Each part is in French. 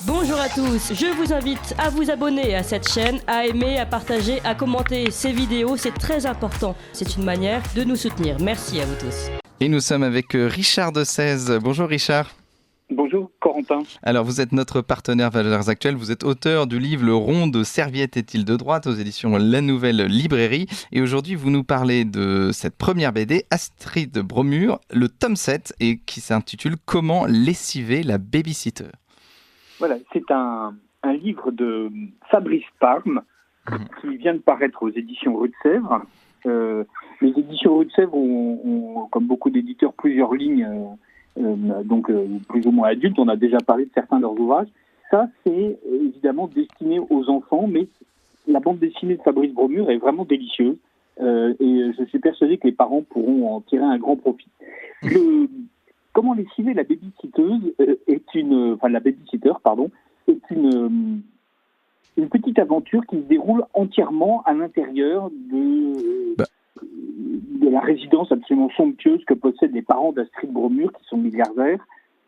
Bonjour à tous, je vous invite à vous abonner à cette chaîne, à aimer, à partager, à commenter ces vidéos, c'est très important. C'est une manière de nous soutenir. Merci à vous tous. Et nous sommes avec Richard de 16. Bonjour Richard. Bonjour Corentin. Alors vous êtes notre partenaire Valeurs Actuelles, vous êtes auteur du livre Le rond de serviette est-il de droite aux éditions La Nouvelle Librairie et aujourd'hui vous nous parlez de cette première BD Astrid Bromure, le tome 7 et qui s'intitule Comment lessiver la babysitter. Voilà, c'est un livre de Fabrice Parme qui vient de paraître aux éditions Rue de Sèvres. Les éditions Rue de Sèvres ont, comme beaucoup d'éditeurs, plusieurs lignes plus ou moins adultes. On a déjà parlé de certains de leurs ouvrages. Ça, c'est évidemment destiné aux enfants, mais la bande dessinée de Fabrice Bromure est vraiment délicieuse et je suis persuadé que les parents pourront en tirer un grand profit. Comment lessiver la babysitteuse la babysitter, est une petite aventure qui se déroule entièrement à l'intérieur de la résidence absolument somptueuse que possèdent les parents d'Astrid Bromure, qui sont milliardaires.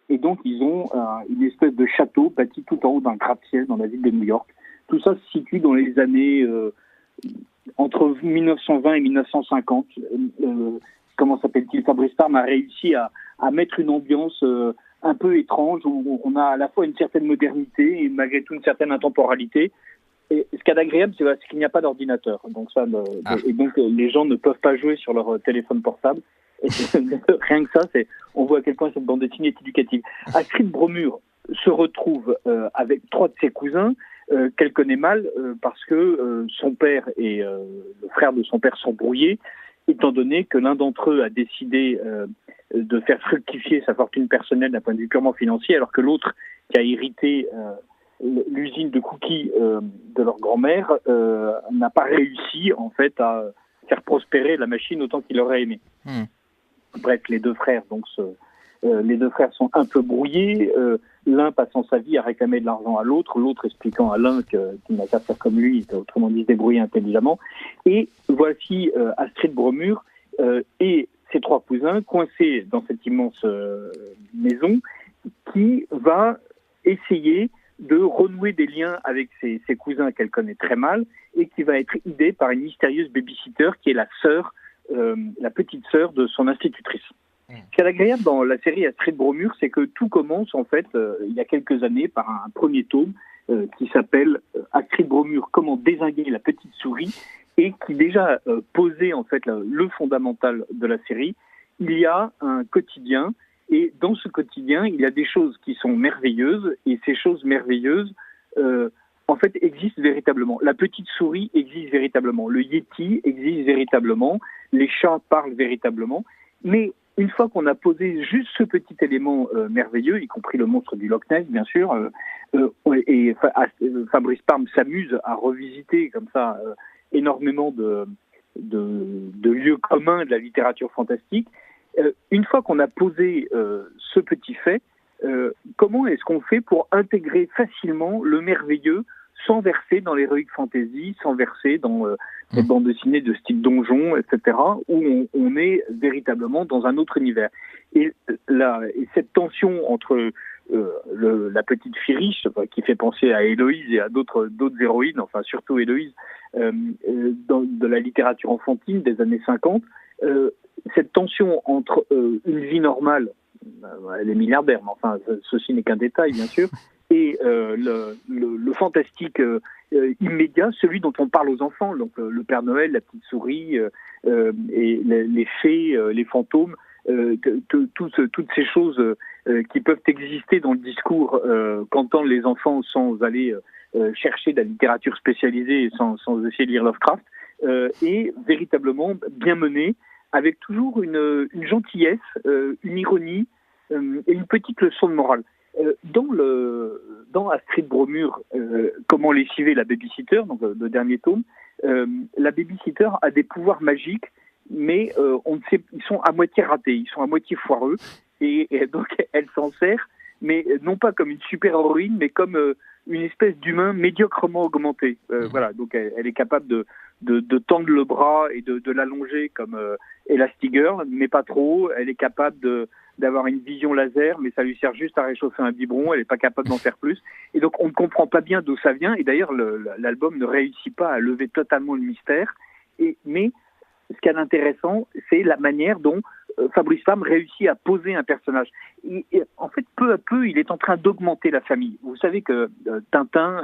Et donc, ils ont une espèce de château bâti tout en haut d'un gratte-ciel dans la ville de New York. Tout ça se situe dans les années entre 1920 et 1950. Comment s'appelle-t-il ? Fabrice Parme a réussi à mettre une ambiance un peu étrange où on a à la fois une certaine modernité et malgré tout une certaine intemporalité. Et ce qu'il y a d'agréable, c'est qu'il n'y a pas d'ordinateur. Donc les gens ne peuvent pas jouer sur leur téléphone portable. Et rien que ça, on voit à quel point cette bande dessinée est éducative. Astrid Bromure se retrouve avec 3 de ses cousins qu'elle connaît mal parce que son père et le frère de son père sont brouillés, étant donné que l'un d'entre eux a décidé de faire fructifier sa fortune personnelle d'un point de vue purement financier, alors que l'autre, qui a hérité l'usine de cookies de leur grand-mère, n'a pas réussi en fait à faire prospérer la machine autant qu'il aurait aimé. Bref, les deux frères sont un peu brouillés, l'un passant sa vie à réclamer de l'argent à l'autre expliquant à l'un qu'il n'a qu'à faire comme lui, autrement dit se débrouiller intelligemment. Et voici Astrid Bromure et ses 3 cousins coincés dans cette immense maison qui va essayer de renouer des liens avec ses cousins qu'elle connaît très mal et qui va être aidée par une mystérieuse babysitter qui est la petite sœur de son institutrice. Ce qui est agréable dans la série Astrid Bromure, c'est que tout commence en fait il y a quelques années par un premier tome qui s'appelle Astrid Bromure, comment dézinguer la petite souris, et qui déjà posait en fait le fondamental de la série. Il y a un quotidien et dans ce quotidien, il y a des choses qui sont merveilleuses et ces choses merveilleuses en fait existent véritablement. La petite souris existe véritablement, le Yeti existe véritablement, les chats parlent véritablement, mais une fois qu'on a posé juste ce petit élément merveilleux, y compris le monstre du Loch Ness, bien sûr, Fabrice Parme s'amuse à revisiter comme ça énormément de lieux communs de la littérature fantastique. Une fois qu'on a posé ce petit fait, comment est-ce qu'on fait pour intégrer facilement le merveilleux sans verser dans l'heroic fantasy, sans verser dans les bandes dessinées de style donjon, etc., où on est véritablement dans un autre univers. Et cette tension entre la petite fille riche, qui fait penser à Héloïse et à d'autres héroïnes, enfin surtout Héloïse, de la littérature enfantine des années 50, cette tension entre une vie normale, elle est milliardaire, mais enfin ceci n'est qu'un détail bien sûr, et le fantastique immédiat, celui dont on parle aux enfants, donc le Père Noël, la petite souris, et les fées, les fantômes, toutes ces choses qui peuvent exister dans le discours qu'entendent les enfants sans aller chercher de la littérature spécialisée et sans essayer de lire Lovecraft, est véritablement bien menée, avec toujours une gentillesse, une ironie et une petite leçon de morale. Dans Astrid Bromure, comment lessiver la babysitter, donc le dernier tome, la babysitter a des pouvoirs magiques, mais on ne sait, ils sont à moitié ratés, ils sont à moitié foireux, et donc elle s'en sert, mais non pas comme une super héroïne, mais comme une espèce d'humain médiocrement augmenté. Voilà, donc elle est capable de tendre le bras et de l'allonger comme Elastigirl, mais pas trop. Elle est capable d'avoir une vision laser, mais ça lui sert juste à réchauffer un biberon, elle n'est pas capable d'en faire plus. Et donc on ne comprend pas bien d'où ça vient, et d'ailleurs l'album ne réussit pas à lever totalement le mystère, mais ce qui est intéressant, c'est la manière dont Fabrice Farm réussit à poser un personnage. Et en fait, peu à peu, il est en train d'augmenter la famille. Vous savez que Tintin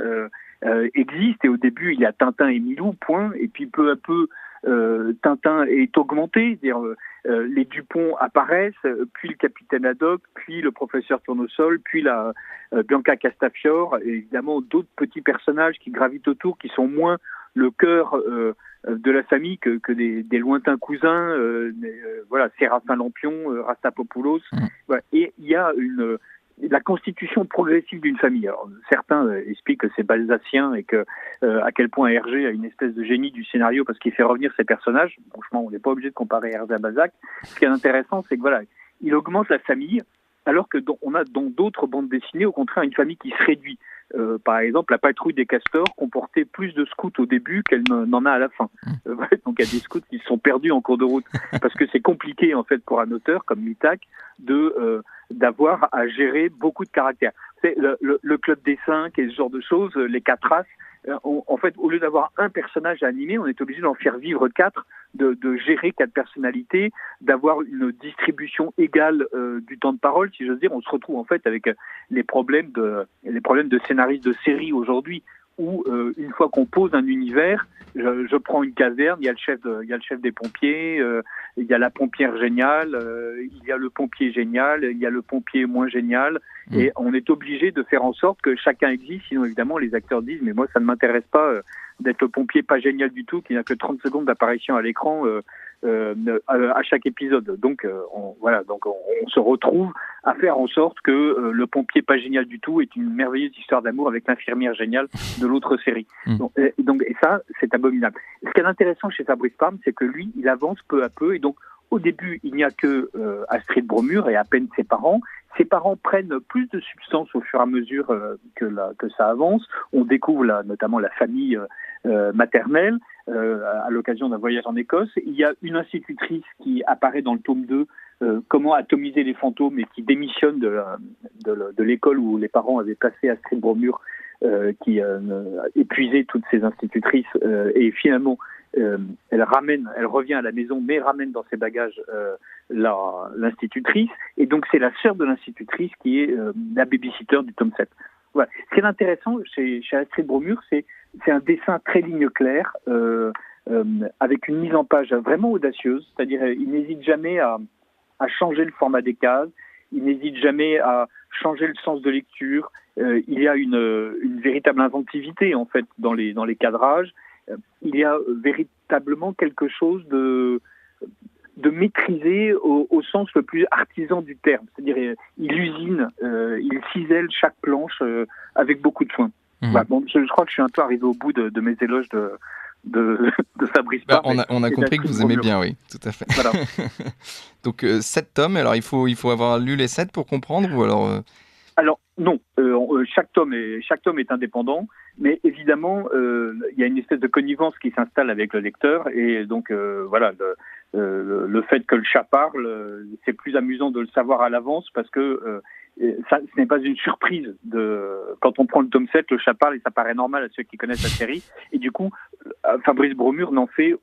existe, et au début, il y a Tintin et Milou, point, et puis peu à peu, Tintin est augmenté, c'est-à-dire les Dupont apparaissent, puis le capitaine Haddock, puis le professeur Tournesol, puis la Bianca Castafiore, et évidemment d'autres petits personnages qui gravitent autour, qui sont moins le cœur de la famille que des lointains cousins, voilà, Séraphin Lampion, Rastapopoulos. Voilà. Et il y a la constitution progressive d'une famille. Alors, certains expliquent que c'est balsacien et que à quel point Hergé a une espèce de génie du scénario parce qu'il fait revenir ses personnages. Franchement, on n'est pas obligé de comparer Hergé à Balzac. Ce qui est intéressant, c'est que voilà, il augmente la famille, alors que on a dans d'autres bandes dessinées, au contraire, une famille qui se réduit. Par exemple, la patrouille des castors comportait plus de scouts au début qu'elle n'en a à la fin. Donc il y a des scouts qui se sont perdus en cours de route parce que c'est compliqué en fait pour un auteur comme Mitac d'avoir à gérer beaucoup de caractères. C'est le club des 5 et ce genre de choses, les 4 races. En fait, au lieu d'avoir un personnage à animer, on est obligé d'en faire vivre 4, de gérer 4 personnalités, d'avoir une distribution égale du temps de parole, si j'ose dire. On se retrouve en fait avec les problèmes de scénaristes de série aujourd'hui, où une fois qu'on pose un univers, je prends une caserne, il y a le chef des pompiers, il y a la pompière géniale, il y a le pompier génial, il y a le pompier moins génial, et on est obligé de faire en sorte que chacun existe, sinon évidemment les acteurs disent mais moi ça ne m'intéresse pas d'être le pompier pas génial du tout, qui n'a que 30 secondes d'apparition à l'écran à chaque épisode. Donc on se retrouve à faire en sorte que le pompier pas génial du tout est une merveilleuse histoire d'amour avec l'infirmière géniale de l'autre série. Et ça, c'est abominable. Ce qui est intéressant chez Fabrice Farm, c'est que lui, il avance peu à peu, et donc au début, il n'y a que Astrid Bromure et à peine ses parents. Ses parents prennent plus de substance au fur et à mesure que ça avance. On découvre notamment la famille maternelle à l'occasion d'un voyage en Écosse. Il y a une institutrice qui apparaît dans le tome 2, comment atomiser les fantômes, et qui démissionne de l'école où les parents avaient placé Astrid Bromure, qui épuisait toutes ces institutrices, et finalement elle revient à la maison, mais ramène dans ses bagages l'institutrice, et donc c'est la sœur de l'institutrice qui est la babysitter du tome 7. Voilà. Ce qui est intéressant chez Astrid Bromure, c'est un dessin très ligne claire, avec une mise en page vraiment audacieuse, c'est-à-dire il n'hésite jamais à changer le format des cases, il n'hésite jamais à changer le sens de lecture, il y a une véritable inventivité en fait dans les cadrages, il y a véritablement quelque chose de maîtrisé au sens le plus artisan du terme, c'est-à-dire il usine, il cisèle chaque planche avec beaucoup de soin. Voilà, bon, je crois que je suis un peu arrivé au bout de mes éloges de Fabrice Farm. On a compris que vous aimez bien, oui, tout à fait. Voilà. Donc 7 tomes, alors il faut avoir lu les 7 pour comprendre, ou alors Alors non, chaque tome est indépendant, mais évidemment il y a une espèce de connivence qui s'installe avec le lecteur, et donc voilà, le fait que le chat parle, c'est plus amusant de le savoir à l'avance, parce que ça, ce n'est pas une surprise quand on prend le tome 7, le chat parle, et ça paraît normal à ceux qui connaissent la série, et du coup Fabrice Bromure n'en tire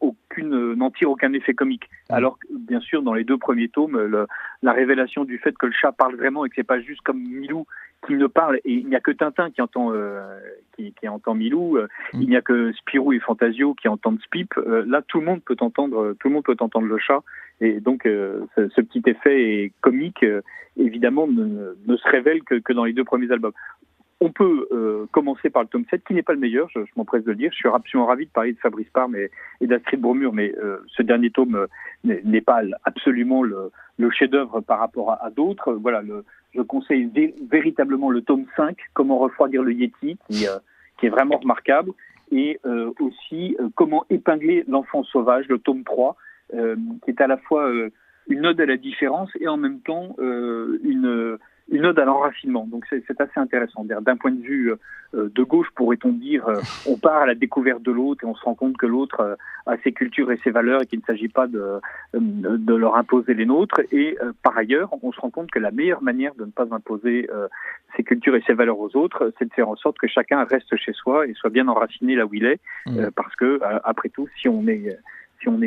aucun effet comique, alors que bien sûr dans les 2 premiers tomes, la révélation du fait que le chat parle vraiment, et que c'est pas juste comme Milou qui ne parle, et il n'y a que Tintin qui entend Milou, il n'y a que Spirou et Fantasio qui entendent Spip, là tout le monde peut entendre le chat, et donc ce petit effet comique évidemment ne se révèle que dans les 2 premiers albums. On peut commencer par le tome 7, qui n'est pas le meilleur, je m'empresse de le dire. Je suis absolument ravi de parler de Fabrice Farm et d'Astrid Bromure, mais ce dernier tome n'est pas absolument le chef-d'œuvre par rapport à d'autres. Voilà, je conseille véritablement le tome 5, Comment refroidir le Yéti, qui est vraiment remarquable, et aussi Comment épingler l'enfant sauvage, le tome 3, qui est à la fois une ode à la différence et en même temps une une ode à l'enracinement. Donc c'est assez intéressant. D'un point de vue de gauche, pourrait-on dire, on part à la découverte de l'autre et on se rend compte que l'autre a ses cultures et ses valeurs et qu'il ne s'agit pas de leur imposer les nôtres. Et par ailleurs, on se rend compte que la meilleure manière de ne pas imposer ses cultures et ses valeurs aux autres, c'est de faire en sorte que chacun reste chez soi et soit bien enraciné là où il est, parce que après tout, si on est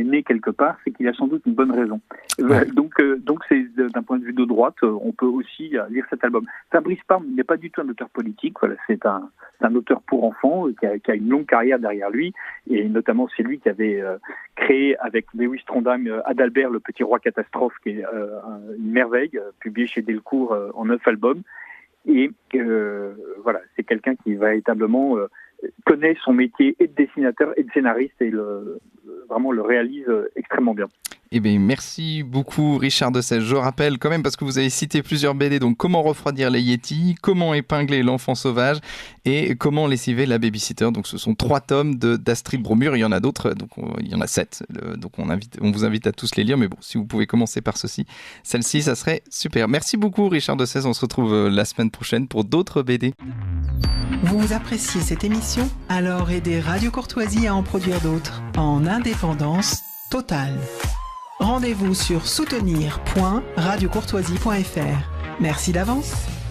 né quelque part, c'est qu'il y a sans doute une bonne raison. Ouais. Donc c'est d'un point de vue de droite, on peut aussi lire cet album. Fabrice Parme n'est pas du tout un auteur politique. Voilà, c'est un auteur pour enfants qui a une longue carrière derrière lui, et notamment c'est lui qui avait créé avec Lewis Trondheim Adalbert, le petit roi catastrophe, qui est une merveille, publié chez Delcourt en 9 albums. Et voilà, c'est quelqu'un qui véritablement connaît son métier et de dessinateur et de scénariste et vraiment le réalise extrêmement bien. Eh bien, merci beaucoup Richard Dessès. Je rappelle quand même, parce que vous avez cité plusieurs BD, donc Comment refroidir les Yétis, Comment épingler l'enfant sauvage et Comment lessiver la babysitter. Donc ce sont 3 tomes d'Astrid Bromure. Il y en a d'autres, donc il y en a 7. Donc on vous invite à tous les lire, mais bon, si vous pouvez commencer par celle-ci, ça serait super. Merci beaucoup Richard Dessès. On se retrouve la semaine prochaine pour d'autres BD. Vous appréciez cette émission? Alors aidez Radio Courtoisie à en produire d'autres en indépendance totale. Rendez-vous sur soutenir.radiocourtoisie.fr. Merci d'avance.